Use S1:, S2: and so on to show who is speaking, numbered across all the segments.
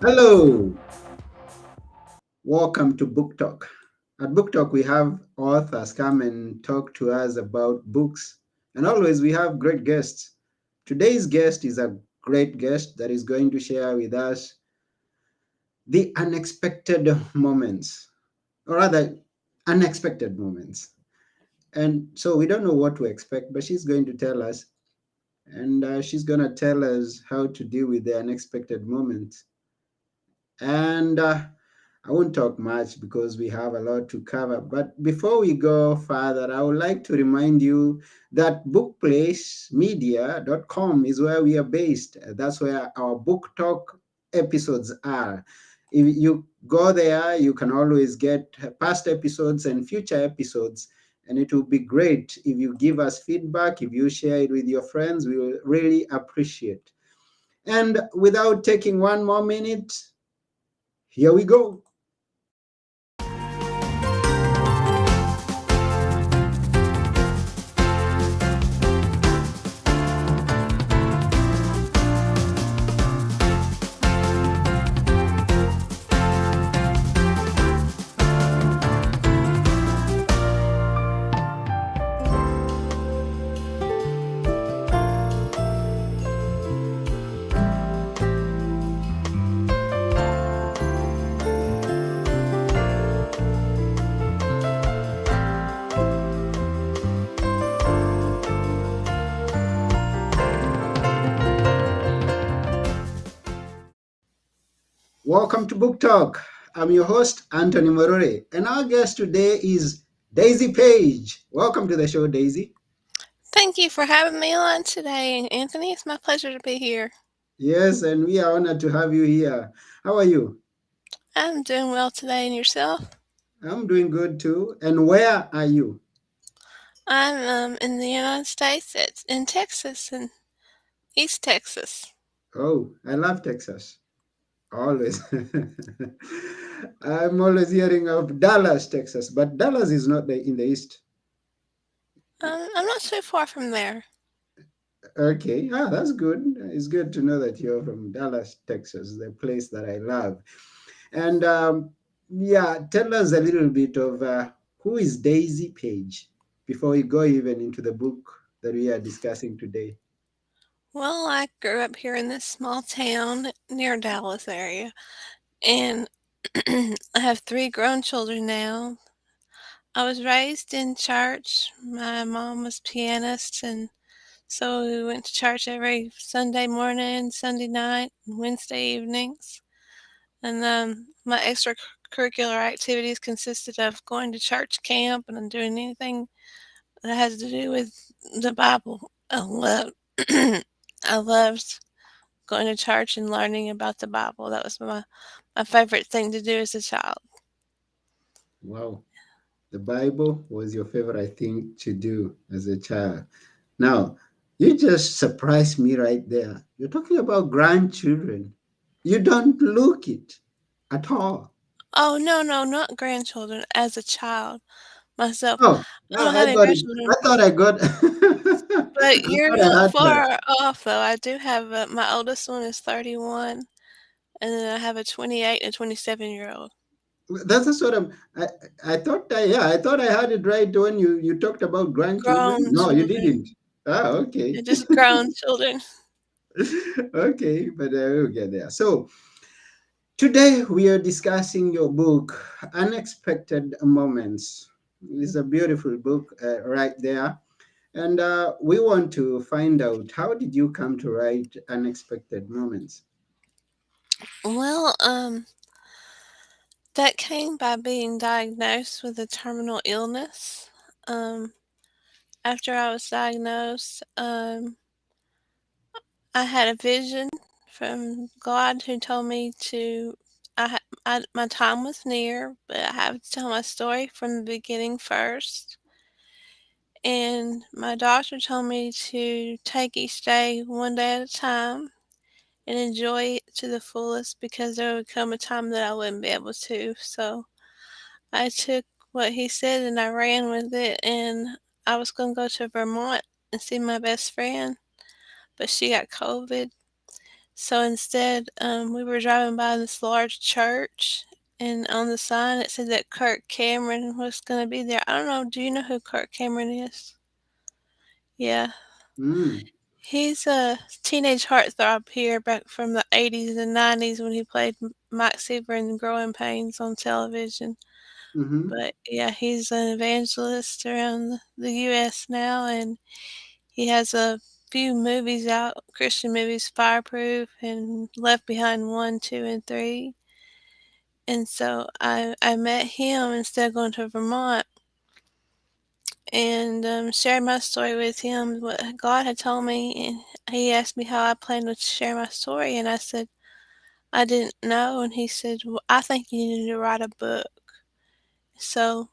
S1: Hello, welcome to Book Talk. At Book Talk, we have authors come and talk to us about books, and always we have great guests. Today's guest is a great guest that is going to share with us the unexpected moments, or rather, unexpected moments. And so we don't know what to expect, but she's going to tell us, and she's going to tell us how to deal with the unexpected moments. And I won't talk much because we have a lot to cover. But before we go further, I would like to remind you that bookplacemedia.com is where we are based. That's where our book talk episodes are. If you go there, you can always get past episodes and future episodes. And it will be great if you give us feedback, if you share it with your friends, we will really appreciate. And without taking one more minute, here we go. Welcome to Book Talk. I'm your host, Anthony Morore, and our guest today is Daisy Paige. Welcome to the show, Daisy.
S2: Thank you for having me on today, Anthony. It's my pleasure to be here.
S1: Yes, and we are honored to have you here. How are you?
S2: I'm doing well today, and yourself?
S1: I'm doing good too. And where are you?
S2: I'm in the United States. It's in Texas, in East Texas.
S1: Oh, I love Texas. Always. I'm always hearing of Dallas, Texas, but Dallas is not in the east.
S2: I'm not too far from there.
S1: Okay, that's good. It's good to know that you're from Dallas, Texas, the place that I love. And yeah, tell us a little bit of who is Daisy Page before we go even into the book that we are discussing today.
S2: Well, I grew up here in this small town near Dallas area, and I have three grown children now. I was raised in church. My mom was pianist, and so we went to church every Sunday morning, Sunday night, and Wednesday evenings. And my extracurricular activities consisted of going to church camp and doing anything that has to do with the Bible. I loved, I loved going to church and learning about the Bible. That was my favorite thing to do as a child.
S1: Wow, the Bible was your favorite thing to do as a child. Now, you just surprised me right there. You're talking about grandchildren. You don't look it at all.
S2: Oh, no, no, not grandchildren. As a child myself,
S1: Oh,
S2: I don't
S1: I
S2: have any
S1: got it.
S2: grandchildren.
S1: I thought I got.
S2: But
S1: I
S2: you're a
S1: thought I
S2: little
S1: had that.
S2: far off, though. I do have my oldest one is 31, and then I have a 28 and a 27-year-old.
S1: That's what I thought. I thought I had it right when you talked about grandchildren.
S2: Grown
S1: No, you
S2: children.
S1: didn't. Ah, okay,
S2: They're just grown children.
S1: okay, but we'll get there. So today we are discussing your book, Unexpected Moments. It's a beautiful book right there, and we want to find out how did you come to write Unexpected Moments.
S2: Well, that came by being diagnosed with a terminal illness. Um, After I was diagnosed, I had a vision from God who told me to. My time was near, but I have to tell my story from the beginning first. And my doctor told me to take each day one day at a time and enjoy it to the fullest because there would come a time that I wouldn't be able to. So I took what he said and I ran with it. And I was going to go to Vermont and see my best friend, but she got COVID. So instead, we were driving by this large church, and on the sign it said that Kirk Cameron was going to be there. I don't know. Do you know who Kirk Cameron is? Yeah,
S1: Mm,
S2: he's a teenage heartthrob here back from the 80s and 90s when he played Mike Seaver in Growing Pains on television.
S1: mm-hmm.
S2: But yeah, he's an evangelist around the U.S. now, and he has a few movies out, Christian movies, Fireproof and Left Behind 1, 2, and 3. And so I met him instead of going to Vermont and shared my story with him, what God had told me. And he asked me how I planned to share my story. And I said, I didn't know. And he said, well, I think you need to write a book. So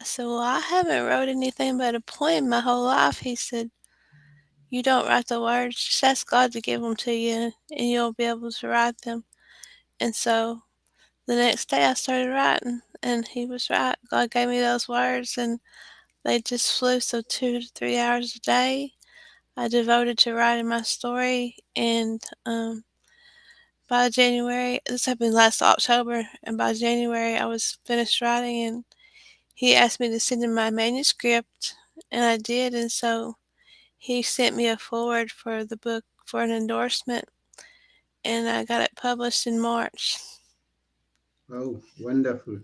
S2: I said, well, I haven't wrote anything but a poem my whole life. He said, you don't write the words, just ask God to give them to you and you'll be able to write them. And so the next day I started writing, and he was right. God gave me those words, and they just flew. So 2 to 3 hours a day I devoted to writing my story. And by January, this happened last October, and by January I was finished writing. And he asked me to send him my manuscript, and I did. And so he sent me a forward for the book for an endorsement, and I got it published in March.
S1: Oh, wonderful.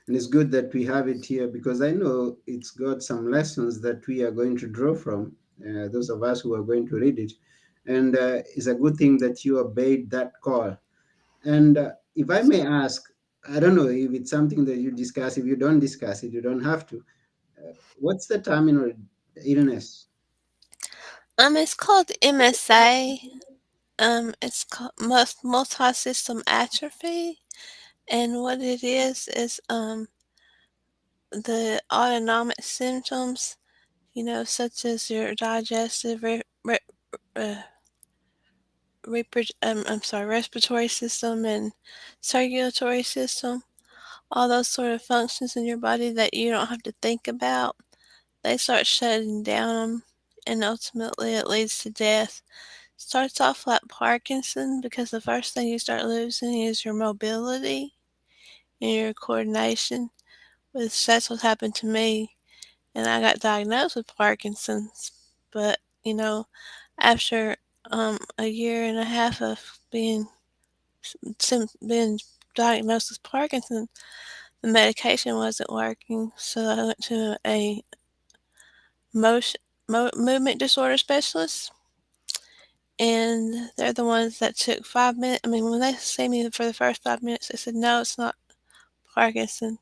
S1: And it's good that we have it here because I know it's got some lessons that we are going to draw from, those of us who are going to read it. And it's a good thing that you obeyed that call. And if I may ask, I don't know if it's something that you discuss. If you don't discuss it, you don't have to. What's the terminal illness?
S2: It's called MSA. It's called multi-system atrophy, and what it is the autonomic symptoms, such as your digestive, uh, respiratory system and circulatory system, all those sort of functions in your body that you don't have to think about, they start shutting down, and ultimately it leads to death. Starts off like Parkinson because the first thing you start losing is your mobility and your coordination, which that's what happened to me. And I got diagnosed with Parkinson's. But, after a year and a half of being diagnosed with Parkinson, the medication wasn't working. So I went to a motion, movement disorder specialist, and they're the ones that took 5 minutes. I mean, when they see me for the first 5 minutes, they said, "No, it's not Parkinson.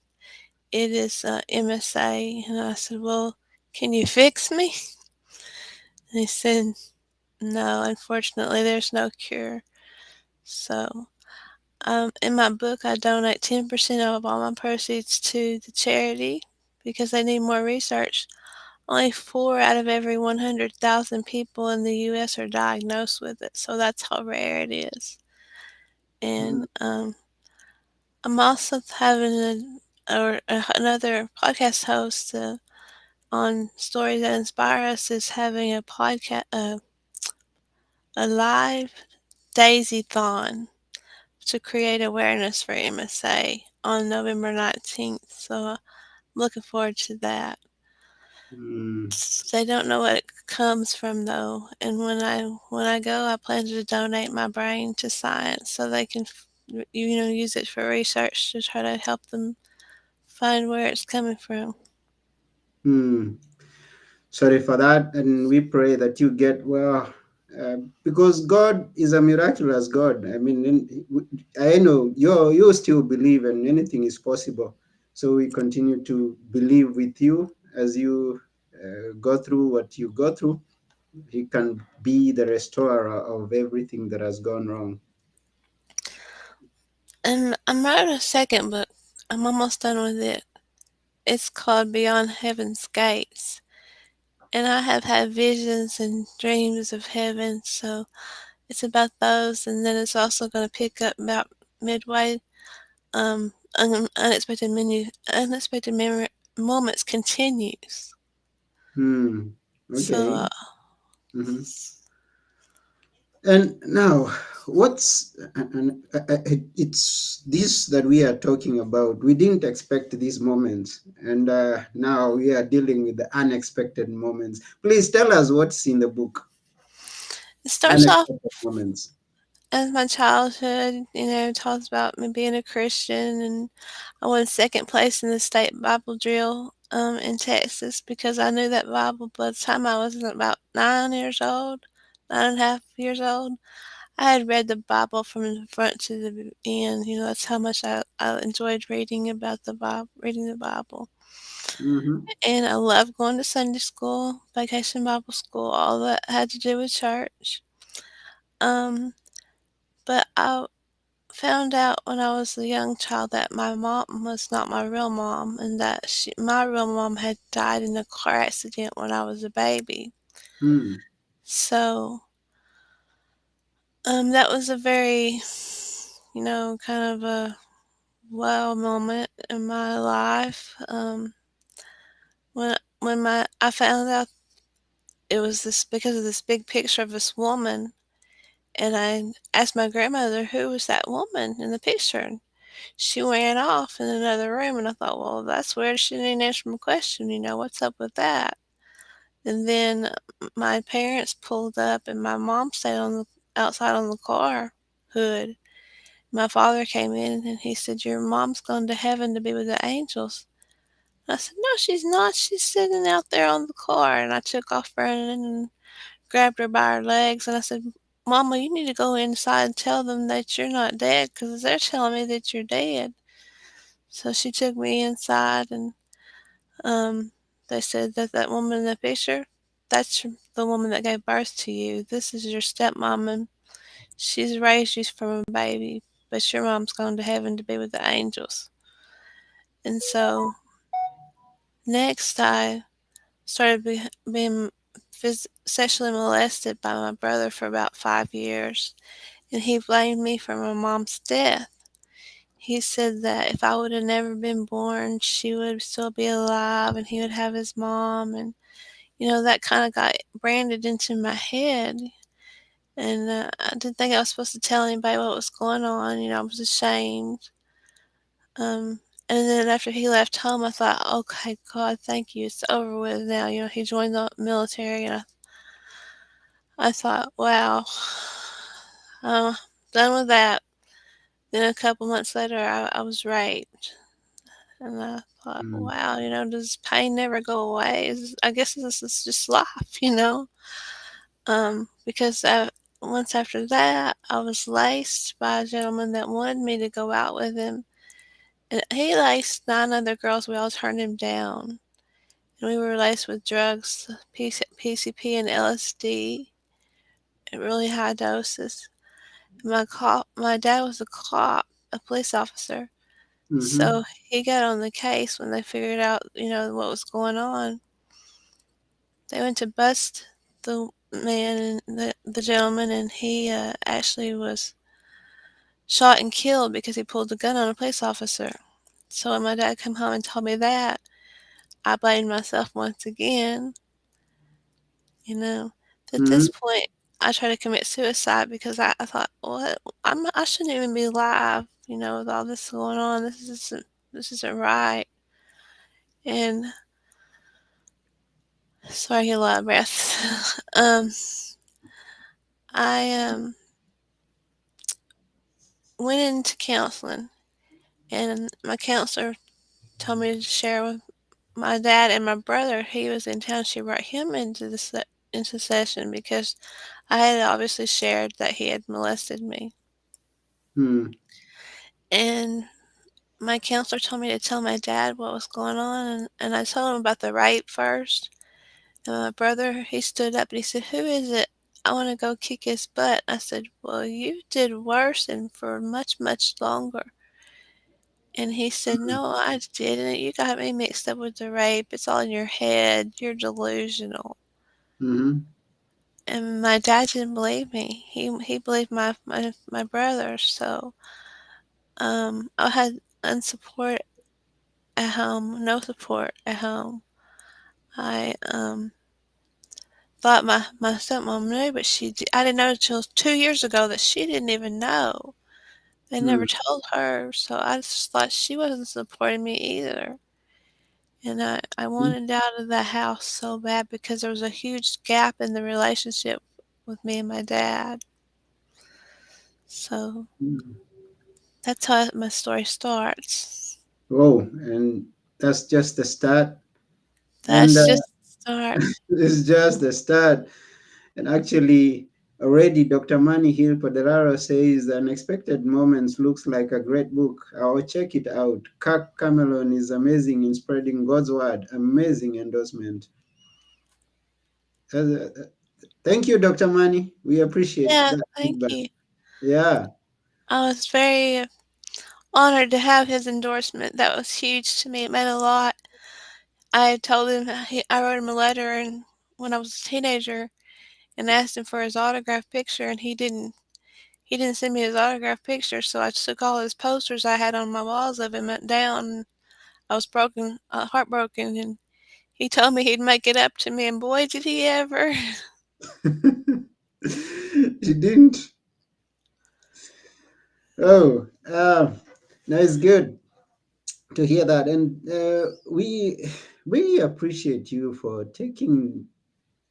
S2: It is MSA." And I said, "Well, can you fix me?" And they said, "No, unfortunately, there's no cure." So, in my book, I donate 10% of all my proceeds to the charity because they need more research. Only 4 out of every 100,000 people in the U.S. are diagnosed with it, so that's how rare it is.
S1: Mm,
S2: And I'm also having another podcast host on Stories That Inspire Us is having a live Daisy Thon to create awareness for MSA on November 19th. So I'm looking forward to that.
S1: mm,
S2: They don't know what it comes from though, and when I go, I plan to donate my brain to science so they can use it for research to try to help them find where it's coming from.
S1: mm. Sorry for that, and we pray that you get well, because God is a miraculous God. I mean, I know you still believe, and anything is possible. So we continue to believe with you as you go through what you go through. He can be the restorer of everything that has gone wrong.
S2: And I'm writing a second book. I'm almost done with it. It's called Beyond Heaven's Gates. And I have had visions and dreams of heaven, so it's about those. And then it's also going to pick up about midway. Unexpected moments continues.
S1: Hmm.
S2: So
S1: Okay. Hmm. And now, What's and it's this that we are talking about. We didn't expect these moments, and now we are dealing with the unexpected moments. Please tell us what's in the book.
S2: It starts off
S1: Unexpected moments.
S2: as my childhood, talks about me being a Christian, and I won second place in the state Bible drill in Texas because I knew that Bible by the time I was about 9 years old, 9.5 years old. I had read the Bible from the front to the end. That's how much I enjoyed reading about the Bible, reading the Bible.
S1: Mm-hmm.
S2: And I loved going to Sunday school, vacation Bible school, all that had to do with church. Um, but I found out when I was a young child that my mom was not my real mom and that my real mom had died in a car accident when I was a baby.
S1: Hmm.
S2: So, that was a very, kind of a wow moment in my life. When I found out it was this because of this big picture of this woman, and I asked my grandmother who was that woman in the picture. She ran off in another room, and I thought, well, that's weird. She didn't answer my question. What's up with that? And then my parents pulled up, and my mom stayed on the outside on the car hood. My father came in, and he said, "Your mom's gone to heaven to be with the angels." I said, "No, she's not. She's sitting out there on the car." And I took off running and grabbed her by her legs, and I said, "Mama, you need to go inside and tell them that you're not dead, because they're telling me that you're dead." So she took me inside, and um, they said that that woman in the picture, that's the woman that gave birth to you. This is your stepmom, and she's raised you from a baby, but your mom's gone to heaven to be with the angels. And so next, I started being sexually molested by my brother for about 5 years, and he blamed me for my mom's death. He said that if I would have never been born, she would still be alive and he would have his mom. And, that kind of got branded into my head. And I didn't think I was supposed to tell anybody what was going on. I was ashamed. And then after he left home, I thought, okay, God, thank you. It's over with now. He joined the military, and I thought, wow, uh, done with that. Then a couple months later, I was raped. And I thought,
S1: Hmm.
S2: wow, does pain never go away? I guess this is just life, because once after that, I was laced by a gentleman that wanted me to go out with him. And he laced 9 other girls. We all turned him down. And we were laced with drugs, PCP and LSD at really high doses. My dad was a cop, a police officer.
S1: Mm-hmm.
S2: So he got on the case when they figured out, what was going on. They went to bust the man and the gentleman, and he actually was shot and killed because he pulled the gun on a police officer. So when my dad came home and told me that, I blamed myself once again. You know, at this
S1: Mm-hmm.
S2: point, I tried to commit suicide because I thought, what? I shouldn't even be alive. With all this going on, this isn't right. And sorry, I get a lot of breath. I went into counseling, and my counselor told me to share with my dad and my brother. He was in town. She brought him into session because I had obviously shared that he had molested me.
S1: Hmm.
S2: And my counselor told me to tell my dad what was going on, and I told him about the rape first. And my brother, he stood up and he said, "Who is it? I want to go kick his butt." I said, "Well, you did worse and for much, much longer." And he said, "No, I didn't. You got me mixed up with the rape. It's all in your head. You're delusional."
S1: Mm-hmm.
S2: And my dad didn't believe me. He believed my brother. So I had unsupport at home, no support at home. I thought my stepmom knew, but I didn't know until 2 years ago that she didn't even know. They
S1: Hmm.
S2: never told her, so I just thought she wasn't supporting me either. And I wanted out of the house so bad because there was a huge gap in the relationship with me and my dad. So
S1: Hmm.
S2: that's how my story starts.
S1: Oh, and that's just the start. And
S2: That's just the start.
S1: it's just the start. And actually, already Dr. Manny Hill Poderaro says Unexpected Moments looks like a great book. I'll check it out. Kirk Camelon is amazing in spreading God's word. Amazing endorsement. Thank you, Dr. Manny. We appreciate
S2: Yeah,
S1: that
S2: thank
S1: feedback.
S2: you.
S1: Yeah.
S2: I was very honored to have his endorsement. That was huge to me. It meant a lot. I told him I wrote him a letter and when I was a teenager and asked him for his autograph picture and he didn't send me his autograph picture, so I took all his posters I had on my walls of him down. I was heartbroken, and he told me he'd make it up to me, and boy, did he ever.
S1: She didn't. Oh, no, it's good to hear that. And we really appreciate you for taking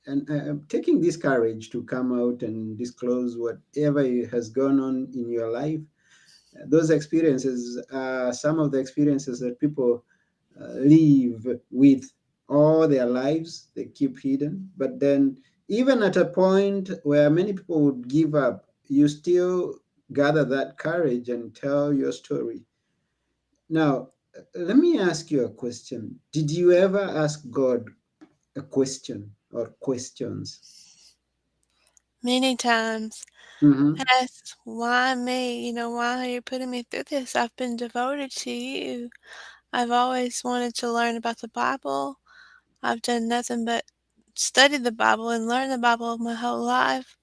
S1: this courage to come out and disclose whatever has gone on in your life. Those experiences are some of the experiences that people live with all their lives. They keep hidden. But then, even at a point where many people would give up, you still gather that courage and tell your story. Now, let me ask you a question. Did you ever ask God a question or questions?
S2: Many times.
S1: Mm-hmm.
S2: I asked, why me? Why are you putting me through this? I've been devoted to you. I've always wanted to learn about the Bible. I've done nothing but study the Bible and learn the Bible my whole life.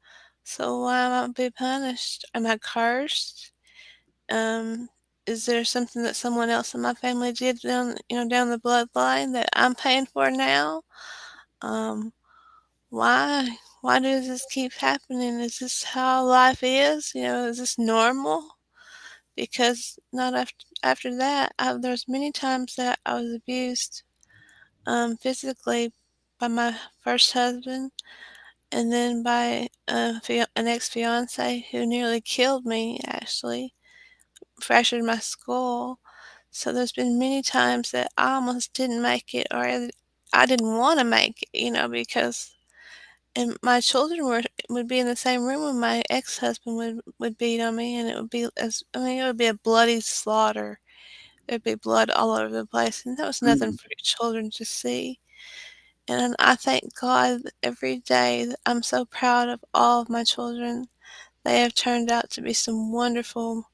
S2: So why am I be punished? Am I cursed? Um, is there something that someone else in my family did down the bloodline that I'm paying for now? Um, why? Why does this keep happening? Is this how life is? Is this normal? Because not after that, there's many times that I was abused physically by my first husband, and then by an ex fiance who nearly killed me. Actually, fractured my skull. So there's been many times that I almost didn't make it, or I didn't want to make it, because and my children would be in the same room when my ex-husband would beat on me, and it would be it would be a bloody slaughter. There'd be blood all over the place, and that was nothing
S1: Mm.
S2: for your children to see. And I thank God every day that I'm so proud of all of my children. They have turned out to be some wonderful,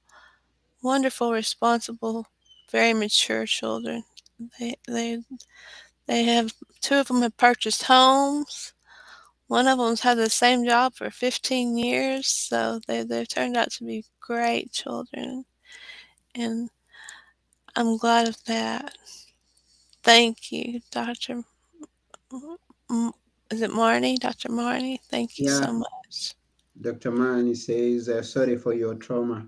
S2: wonderful, responsible, very mature children. They they they have two of them have purchased homes. One of them's had the same job for 15 years, so they've turned out to be great children, and I'm glad of that. Thank you, Doctor. M- Is it Marnie? Dr. Marnie? Thank you
S1: Yeah,
S2: so much.
S1: Dr. Mani says, sorry for your trauma.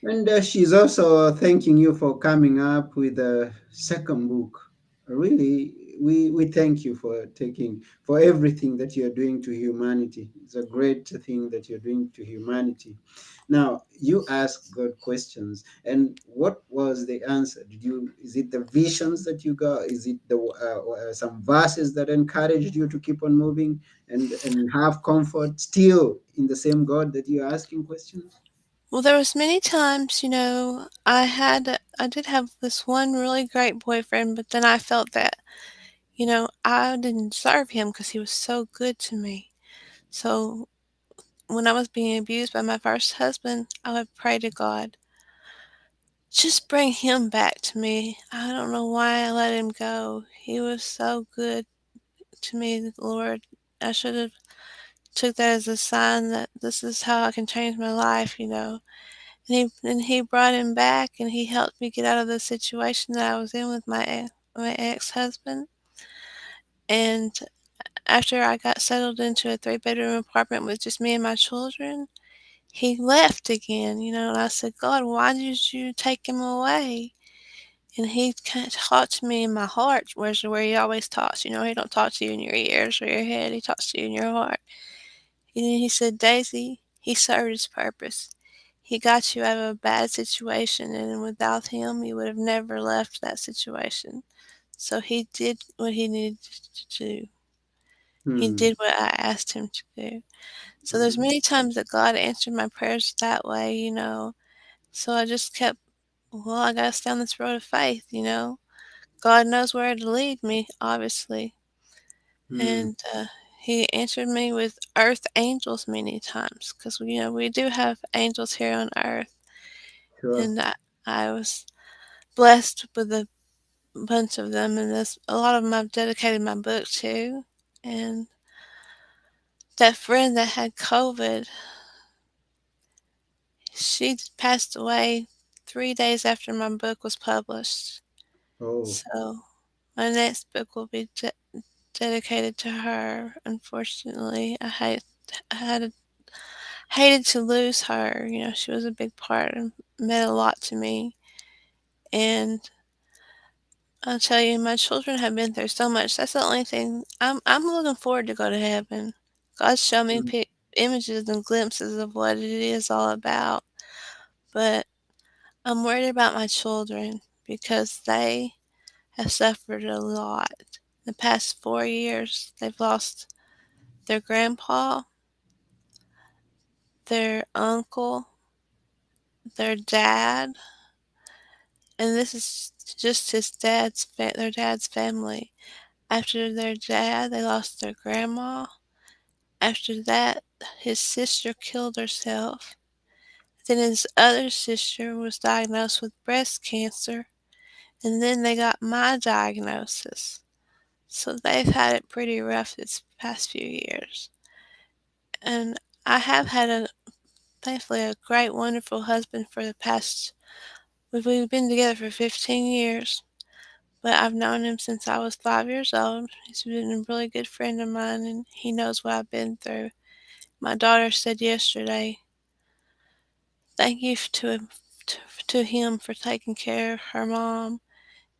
S1: And she's also thanking you for coming up with a second book. Really, we thank you for for everything that you're doing to humanity. It's a great thing that you're doing to humanity. Now, you ask God questions, and what was the answer? Is it the visions that you got? Is it some verses that encouraged you to keep on moving and have comfort still in the same God that you're asking questions?
S2: Well, there was many times, I did have this one really great boyfriend, but then I felt that, I didn't deserve him because he was so good to me. So when I was being abused by my first husband, I would pray to God, just bring him back to me. I don't know why I let him go. He was so good to me, Lord. I should have took that as a sign that this is how I can change my life. And he brought him back, and he helped me get out of the situation that I was in with my ex-husband, and after I got settled into a three-bedroom apartment with just me and my children, he left again, and I said, "God, why did you take him away?" And he kinda talked to me in my heart, where he always talks, he don't talk to you in your ears or your head, he talks to you in your heart. And he said, "Daisy, he served his purpose. He got you out of a bad situation, and without him, you would have never left that situation. So he did what he needed to do. He
S1: Hmm.
S2: did what I asked him to do." So there's
S1: Mhm.
S2: many times that God answered my prayers that way. So I just kept, well, I gotta stay on this road of faith. God knows where to lead me, obviously.
S1: Hmm.
S2: And he answered me with earth angels many times because, we do have angels here on earth.
S1: Sure.
S2: And I was blessed with a bunch of them. And a lot of them I've dedicated my book to. And that friend that had COVID, she passed away 3 days after my book was published.
S1: Oh.
S2: So my next book will be dedicated to her. Unfortunately, I hated to lose her. She was a big part and meant a lot to me. And I'll tell you, my children have been through so much. That's the only thing I'm looking forward to go to heaven. God showed me
S1: Hmm.
S2: images and glimpses of what it is all about. But I'm worried about my children because they have suffered a lot. The past 4 years, they've lost their grandpa, their uncle, their dad, and this is just their dad's family. After their dad, they lost their grandma. After that, his sister killed herself. Then his other sister was diagnosed with breast cancer, and then they got my diagnosis. So they've had it pretty rough this past few years. And I have had thankfully, a great, wonderful husband for the past. We've been together for 15 years, but I've known him since I was 5 years old. He's been a really good friend of mine, and he knows what I've been through. My daughter said yesterday, "Thank you to him for taking care of her mom.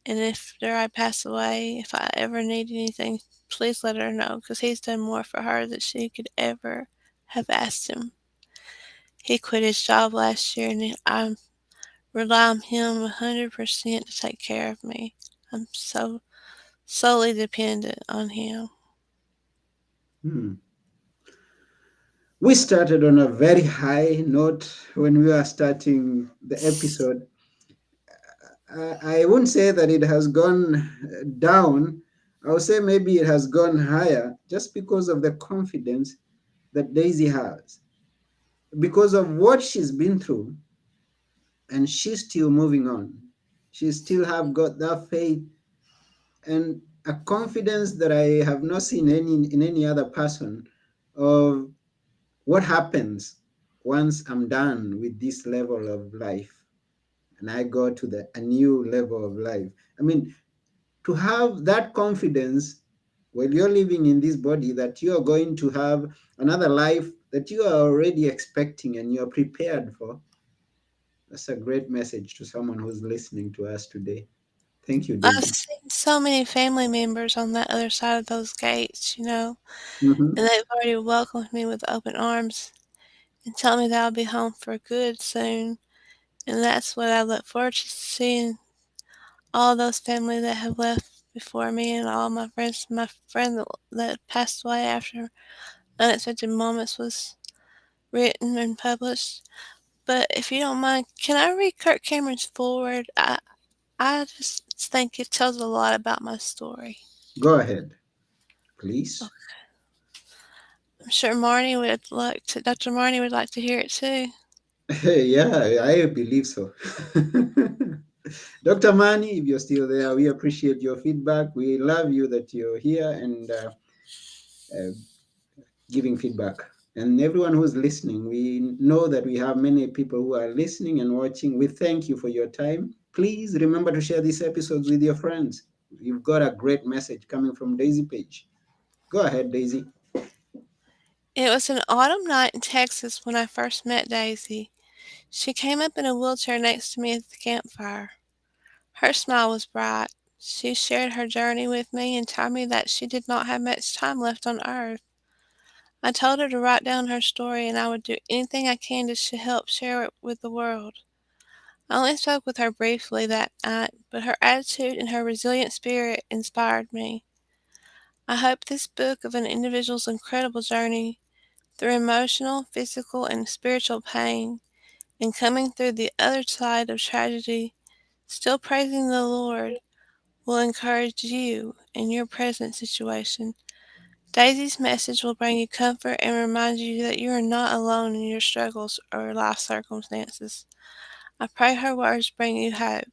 S2: And if I pass away, if I ever need anything, please let her know because he's done more for her than she could ever have asked him." He quit his job last year, and I rely on him 100% to take care of me. I'm so solely dependent on him.
S1: Hmm. We started on a very high note when we were starting the episode. I won't say that it has gone down. I would say maybe it has gone higher just because of the confidence that Daisy has, because of what she's been through, and she's still moving on. She still have got that faith and a confidence that I have not seen in any other person of what happens once I'm done with this level of life and I go to a new level of life. I mean, to have that confidence while you're living in this body that you are going to have another life that you are already expecting and you're prepared for, that's a great message to someone who's listening to us today. Thank you,
S2: I've
S1: Daisy.
S2: seen so many family members on that other side of those gates,
S1: Hmm.
S2: and they've already welcomed me with open arms and tell me that I'll be home for good soon. And that's what I look forward to seeing all those family that have left before me and all my friends. My friend that passed away after Unexpected Moments was written and published. But if you don't mind, can I read Kirk Cameron's forward? I just think it tells a lot about my story.
S1: Go ahead, please.
S2: I'm sure Dr. Marnie would like to hear it too.
S1: Yeah, I believe so. Dr. Mani, if you're still there, we appreciate your feedback. We love you that you're here and uh, giving feedback. And everyone who's listening, we know that we have many people who are listening and watching. We thank you for your time. Please remember to share these episodes with your friends. You've got a great message coming from Daisy Page. Go ahead, Daisy.
S2: It was an autumn night in Texas when I first met Daisy. She came up in a wheelchair next to me at the campfire. Her smile was bright. She shared her journey with me and told me that she did not have much time left on earth. I told her to write down her story and I would do anything I can to help share it with the world. I only spoke with her briefly that night, but her attitude and her resilient spirit inspired me. I hope this book of an individual's incredible journey through emotional, physical, and spiritual pain and coming through the other side of tragedy, still praising the Lord, will encourage you in your present situation. Daisy's message will bring you comfort and remind you that you are not alone in your struggles or life circumstances. I pray her words bring you hope.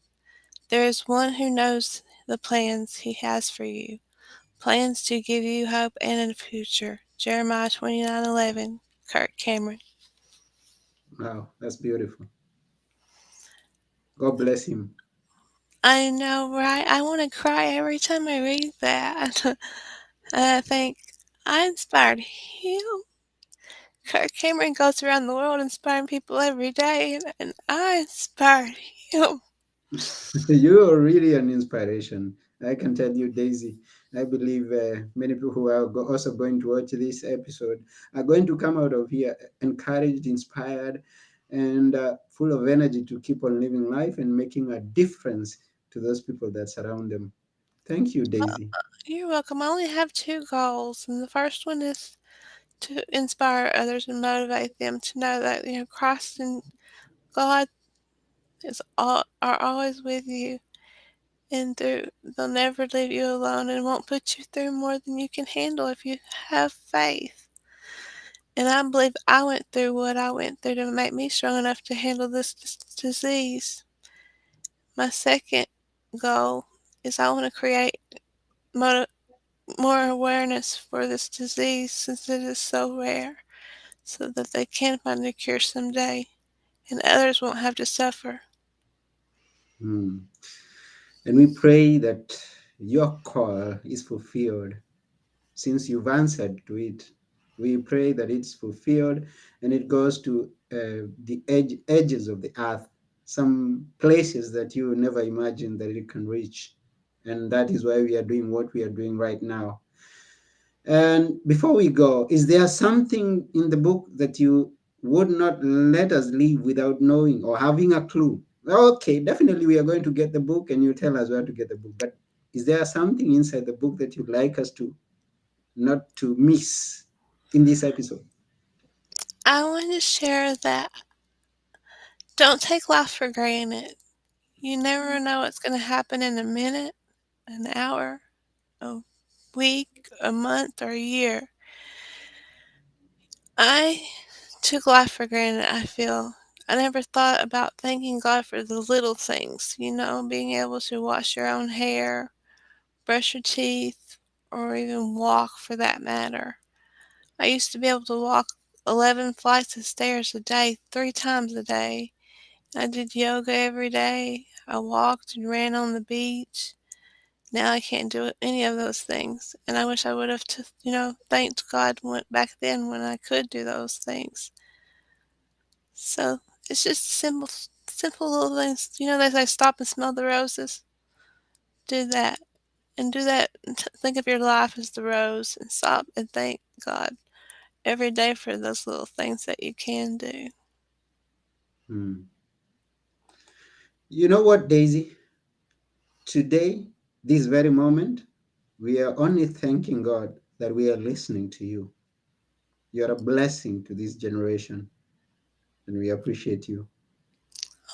S2: There is one who knows the plans he has for you, plans to give you hope and a future. Jeremiah 29:11. Kirk Cameron.
S1: Wow, that's beautiful. God bless him.
S2: I know, right? I want to cry every time I read that. And I think, I inspired him. Kirk Cameron goes around the world inspiring people every day, and I inspired him.
S1: You are really an inspiration. I can tell you, Daisy. I believe many people who are also going to watch this episode are going to come out of here encouraged, inspired, and full of energy to keep on living life and making a difference to those people that surround them. Thank you, Daisy.
S2: You're welcome. I only have two goals, and the first one is to inspire others and motivate them to know that Christ and God are always with you, and they'll never leave you alone and won't put you through more than you can handle if you have faith. And I believe I went through what I went through to make me strong enough to handle this disease. My second goal is I want to create mo- more awareness for this disease since it is so rare, so that they can find a cure someday and others won't have to suffer.
S1: Hmm. And we pray that your call is fulfilled since you've answered to it. We pray that it's fulfilled and it goes to the edges of the earth, some places that you never imagined that it can reach. And that is why we are doing what we are doing right now. And before we go, is there something in the book that you would not let us leave without knowing or having a clue? Okay, definitely we are going to get the book and you tell us where to get the book. But is there something inside the book that you'd like us to not to miss in this episode?
S2: I want to share that don't take life for granted. You never know what's going to happen in a minute, an hour, a week, a month, or a year. I took life for granted, I feel. I never thought about thanking God for the little things, being able to wash your own hair, brush your teeth, or even walk for that matter. I used to be able to walk 11 flights of stairs a day, 3 times a day. I did yoga every day. I walked and ran on the beach. Now I can't do any of those things. And I wish I would have, thanked God back then when I could do those things. So it's just simple little things. They say stop and smell the roses. Do that. And do that. Think of your life as the rose and stop and thank God every day for those little things that you can do.
S1: Hmm. You know what, Daisy? Today, this very moment, we are only thanking God that we are listening to you. You are a blessing to this generation, and we appreciate you.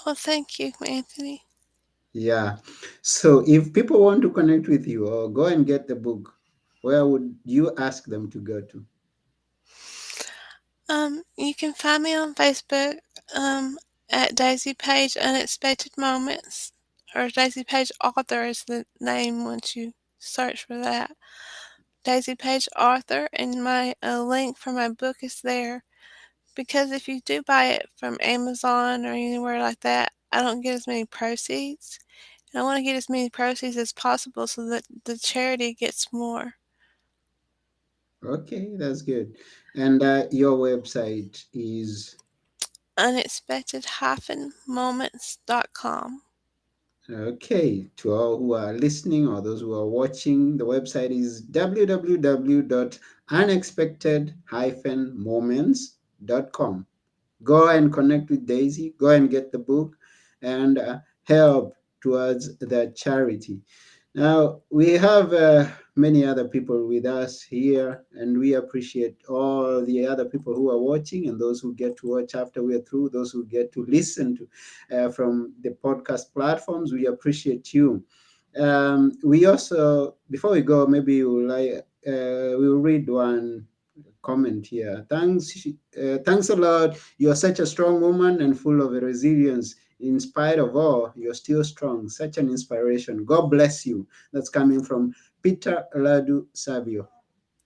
S2: Oh, thank you, Anthony.
S1: Yeah. So if people want to connect with you or go and get the book, where would you ask them to go to?
S2: You can find me on Facebook, at Daisy Paige Unexpected Moments, or Daisy Paige Author is the name once you search for that. Daisy Paige Author, and my link for my book is there. Because if you do buy it from Amazon or anywhere like that, I don't get as many proceeds. And I want to get as many proceeds as possible so that the charity gets more.
S1: Okay, that's good. And your website is
S2: unexpected-moments.com.
S1: okay. To all who are listening or those who are watching, the website is www.unexpected-moments.com. Go and connect with Daisy, go and get the book, and help towards the charity. Now, we have many other people with us here, and we appreciate all the other people who are watching and those who get to watch after we're through, those who get to listen to from the podcast platforms. We appreciate you. We also, before we go, maybe we'll read one comment here. Thanks a lot. You're such a strong woman and full of resilience. In spite of all, you're still strong. Such an inspiration. God bless you. That's coming from Peter Ladu Savio.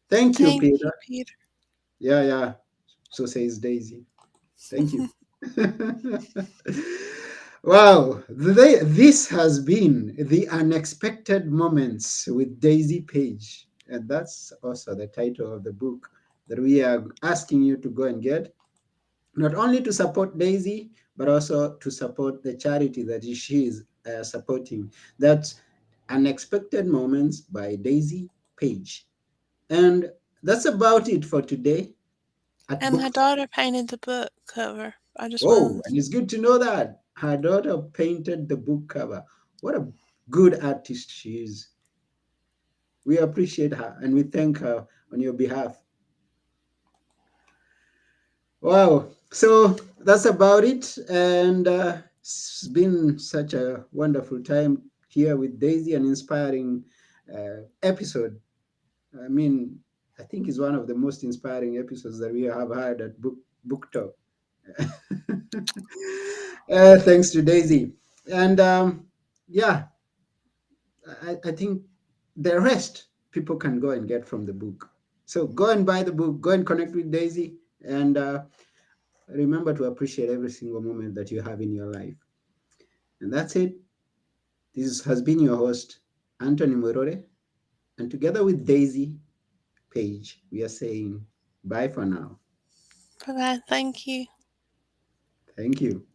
S1: Thank you,
S2: Thank you,
S1: Peter.
S2: Peter.
S1: Yeah, yeah. So says Daisy. Thank you. Wow, this has been the unexpected moments with Daisy Paige, and that's also the title of the book that we are asking you to go and get, not only to support Daisy, but also to support the charity that she is supporting. That's Unexpected Moments by Daisy Paige, and that's about it for today at
S2: And my
S1: Book.
S2: daughter painted the book cover. I just
S1: Oh,
S2: wanted
S1: and it's good to know that her daughter painted the book cover. What a good artist she is. We appreciate her and we thank her on your behalf. Wow. So that's about it. And it's been such a wonderful time here with Daisy, an inspiring episode. I mean, I think it's one of the most inspiring episodes that we have had at Book Talk. Thanks to Daisy. And yeah, I think the rest people can go and get from the book. So go and buy the book, go and connect with Daisy, and remember to appreciate every single moment that you have in your life. And that's it. This has been your host, Anthony Murore, and together with Daisy Page, we are saying bye for now.
S2: for that. Thank you.
S1: Thank you.